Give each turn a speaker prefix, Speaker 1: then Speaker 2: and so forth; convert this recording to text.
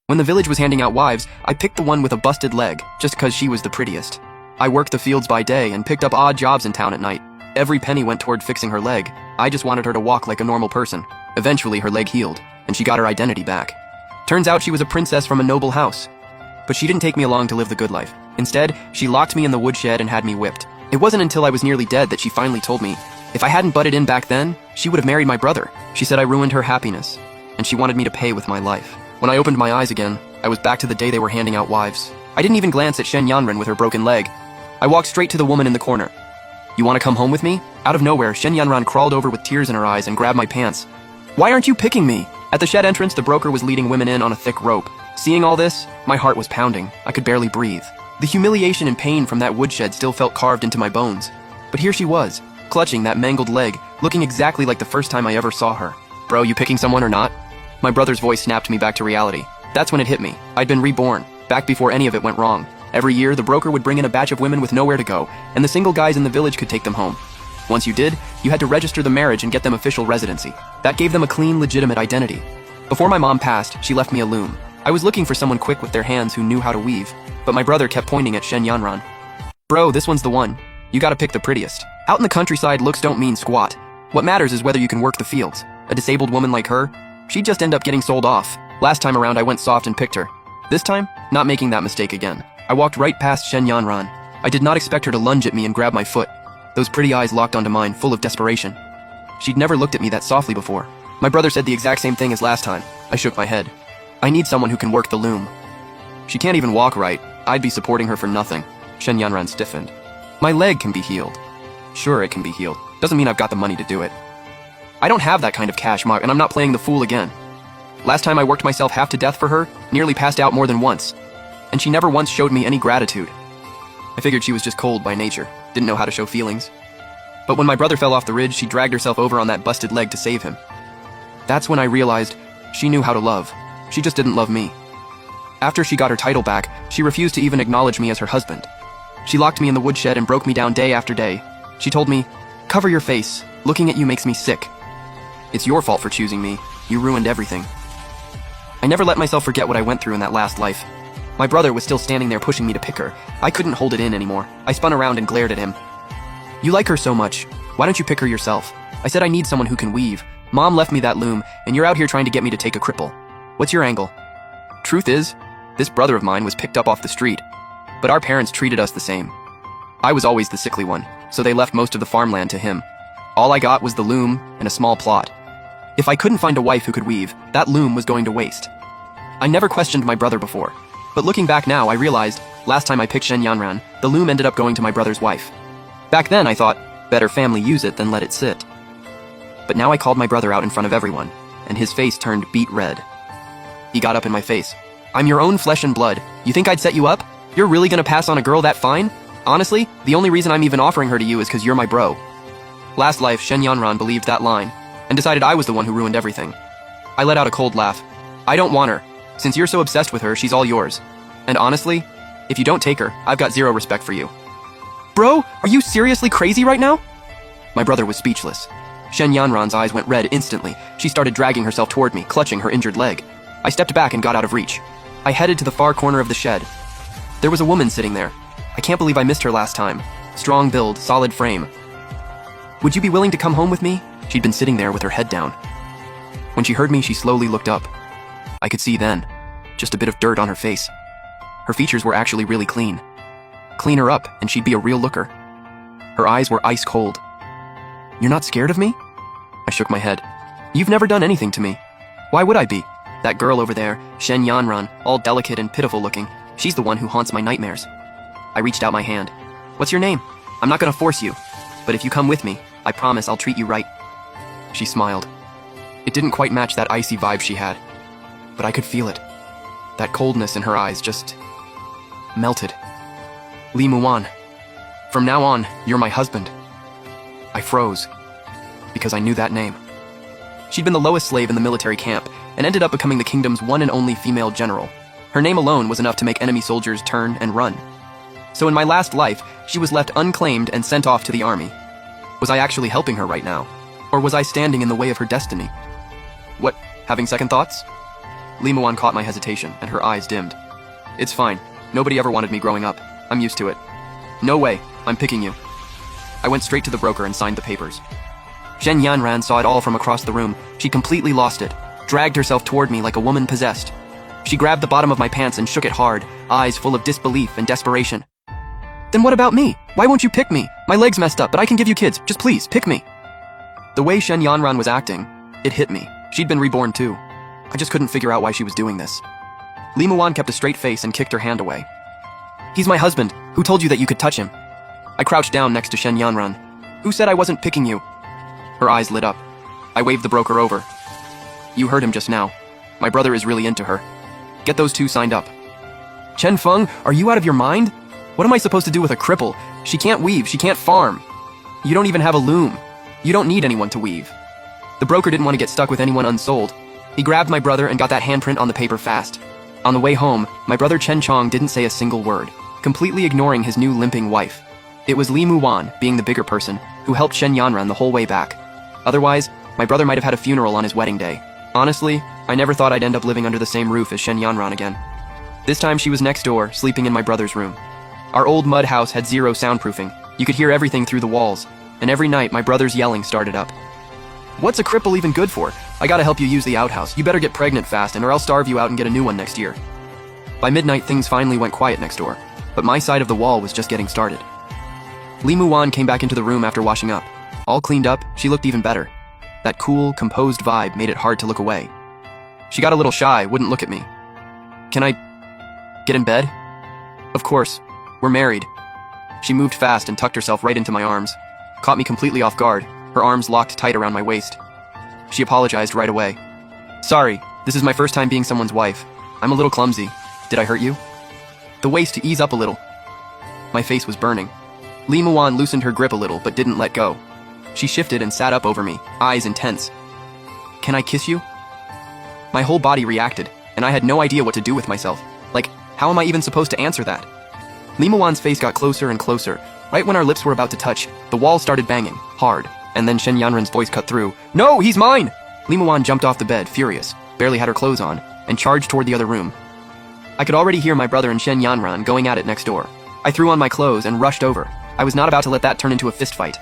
Speaker 1: When the village was handing out wives, I picked the one with a busted leg, just cause she was the prettiest. I worked the fields by day and picked up odd jobs in town at night. Every penny went toward fixing her leg. I just wanted her to walk like a normal person. Eventually, her leg healed, and she got her identity back. Turns out she was a princess from a noble house. But she didn't take me along to live the good life. Instead, she locked me in the woodshed and had me whipped. It wasn't until I was nearly dead that she finally told me, if I hadn't butted in back then, she would have married my brother. She said I ruined her happiness, and she wanted me to pay with my life. When I opened my eyes again, I was back to the day they were handing out wives. I didn't even glance at Shen Yanran with her broken leg. I walked straight to the woman in the corner. You want to come home with me? Out of nowhere, Shen Yanran crawled over with tears in her eyes and grabbed my pants. Why aren't you picking me? At the shed entrance, the broker was leading women in on a thick rope. Seeing all this, my heart was pounding. I could barely breathe. The humiliation and pain from that woodshed still felt carved into my bones. But here she was, clutching that mangled leg, looking exactly like the first time I ever saw her. Bro, you picking someone or not? My brother's voice snapped me back to reality. That's when it hit me. I'd been reborn, back before any of it went wrong. Every year, the broker would bring in a batch of women with nowhere to go, and the single guys in the village could take them home. Once you did, you had to register the marriage and get them official residency. That gave them a clean, legitimate identity. Before my mom passed, she left me a loom. I was looking for someone quick with their hands who knew how to weave, but my brother kept pointing at Shen Yanran. Bro, this one's the one. You gotta pick the prettiest. Out in the countryside, looks don't mean squat. What matters is whether you can work the fields. A disabled woman like her, she'd just end up getting sold off. Last time around, I went soft and picked her. This time, not making that mistake again. I walked right past Shen Yanran. I did not expect her to lunge at me and grab my foot. Those pretty eyes locked onto mine, full of desperation. She'd never looked at me that softly before. My brother said the exact same thing as last time. I shook my head. I need someone who can work the loom. She can't even walk right. I'd be supporting her for nothing. Shen Yanran stiffened. My leg can be healed. Sure, it can be healed. Doesn't mean I've got the money to do it. I don't have that kind of cash, Mark, and I'm not playing the fool again. Last time I worked myself half to death for her, nearly passed out more than once. And she never once showed me any gratitude. I figured she was just cold by nature, didn't know how to show feelings. But when my brother fell off the ridge, she dragged herself over on that busted leg to save him. That's when I realized she knew how to love. She just didn't love me. After she got her title back, she refused to even acknowledge me as her husband. She locked me in the woodshed and broke me down day after day. She told me, "Cover your face. Looking at you makes me sick. It's your fault for choosing me. You ruined everything." I never let myself forget what I went through in that last life. My brother was still standing there pushing me to pick her. I couldn't hold it in anymore. I spun around and glared at him. "You like her so much. Why don't you pick her yourself?" I said I need someone who can weave. Mom left me that loom, and you're out here trying to get me to take a cripple. What's your angle? Truth is, this brother of mine was picked up off the street, but our parents treated us the same. I was always the sickly one, so they left most of the farmland to him. All I got was the loom and a small plot. If I couldn't find a wife who could weave, that loom was going to waste. I never questioned my brother before, but looking back now, I realized, last time I picked Shen Yanran, the loom ended up going to my brother's wife. Back then, I thought, better family use it than let it sit. But now I called my brother out in front of everyone, and his face turned beet red. He got up in my face. "I'm your own flesh and blood. You think I'd set you up? You're really gonna pass on a girl that fine? Honestly, the only reason I'm even offering her to you is because you're my bro." Last life, Shen Yanran believed that line, and decided I was the one who ruined everything. I let out a cold laugh. "I don't want her. Since you're so obsessed with her, she's all yours. And honestly, if you don't take her, I've got zero respect for you." "Bro, are you seriously crazy right now?" My brother was speechless. Shen Yanran's eyes went red instantly. She started dragging herself toward me, clutching her injured leg. I stepped back and got out of reach. I headed to the far corner of the shed. There was a woman sitting there. I can't believe I missed her last time. Strong build, solid frame. "Would you be willing to come home with me?" She'd been sitting there with her head down. When she heard me, she slowly looked up. I could see then, just a bit of dirt on her face. Her features were actually really clean. Clean her up, and she'd be a real looker. Her eyes were ice cold. "You're not scared of me?" I shook my head. "You've never done anything to me. Why would I be? That girl over there, Shen Yanran, all delicate and pitiful looking, she's the one who haunts my nightmares." I reached out my hand. "What's your name? I'm not gonna force you, but if you come with me, I promise I'll treat you right." She smiled. It didn't quite match that icy vibe she had, but I could feel it. That coldness in her eyes just melted. "Li Muan, from now on, you're my husband." I froze, because I knew that name. She'd been the lowest slave in the military camp, and ended up becoming the kingdom's one and only female general. Her name alone was enough to make enemy soldiers turn and run. So in my last life, she was left unclaimed and sent off to the army. Was I actually helping her right now? Or was I standing in the way of her destiny? What, having second thoughts? Li Muan caught my hesitation, and her eyes dimmed. It's fine. Nobody ever wanted me growing up. I'm used to it. No way. I'm picking you. I went straight to the broker and signed the papers. Shen Yanran saw it all from across the room. She completely lost it, dragged herself toward me like a woman possessed. She grabbed the bottom of my pants and shook it hard, eyes full of disbelief and desperation. Then what about me? Why won't you pick me? My leg's messed up, but I can give you kids. Just please, pick me. The way Shen Yanran was acting, it hit me. She'd been reborn too. I just couldn't figure out why she was doing this. Li Muan kept a straight face and kicked her hand away. He's my husband. Who told you that you could touch him? I crouched down next to Shen Yanran. Who said I wasn't picking you? Her eyes lit up. I waved the broker over. You heard him just now. My brother is really into her. Get those two signed up. Chen Feng, are you out of your mind? What am I supposed to do with a cripple? She can't weave, she can't farm. You don't even have a loom. You don't need anyone to weave. The broker didn't want to get stuck with anyone unsold. He grabbed my brother and got that handprint on the paper fast. On the way home, my brother Chen Chong didn't say a single word, completely ignoring his new limping wife. It was Li Muan, being the bigger person, who helped Shen Yanran the whole way back. Otherwise, my brother might have had a funeral on his wedding day. Honestly, I never thought I'd end up living under the same roof as Shen Yanran again. This time she was next door, sleeping in my brother's room. Our old mud house had zero soundproofing. You could hear everything through the walls, and every night my brother's yelling started up. What's a cripple even good for? I gotta help you use the outhouse. You better get pregnant fast, and or I'll starve you out and get a new one next year. By midnight, things finally went quiet next door, but my side of the wall was just getting started. Li Muan came back into the room after washing up. All cleaned up, she looked even better. That cool, composed vibe made it hard to look away. She got a little shy, wouldn't look at me. Can I get in bed? Of course. We're married. She moved fast and tucked herself right into my arms. Caught me completely off guard, her arms locked tight around my waist. She apologized right away. Sorry, this is my first time being someone's wife. I'm a little clumsy. Did I hurt you? The waist to ease up a little. My face was burning. Li Muan loosened her grip a little, but didn't let go. She shifted and sat up over me, eyes intense. Can I kiss you? My whole body reacted, and I had no idea what to do with myself. Like, how am I even supposed to answer that? Li Muan's face got closer and closer. Right when our lips were about to touch, the wall started banging, hard, and then Shen Yanran's voice cut through. No, he's mine! Li Muan jumped off the bed, furious, barely had her clothes on, and charged toward the other room. I could already hear my brother and Shen Yanran going at it next door. I threw on my clothes and rushed over. I was not about to let that turn into a fistfight.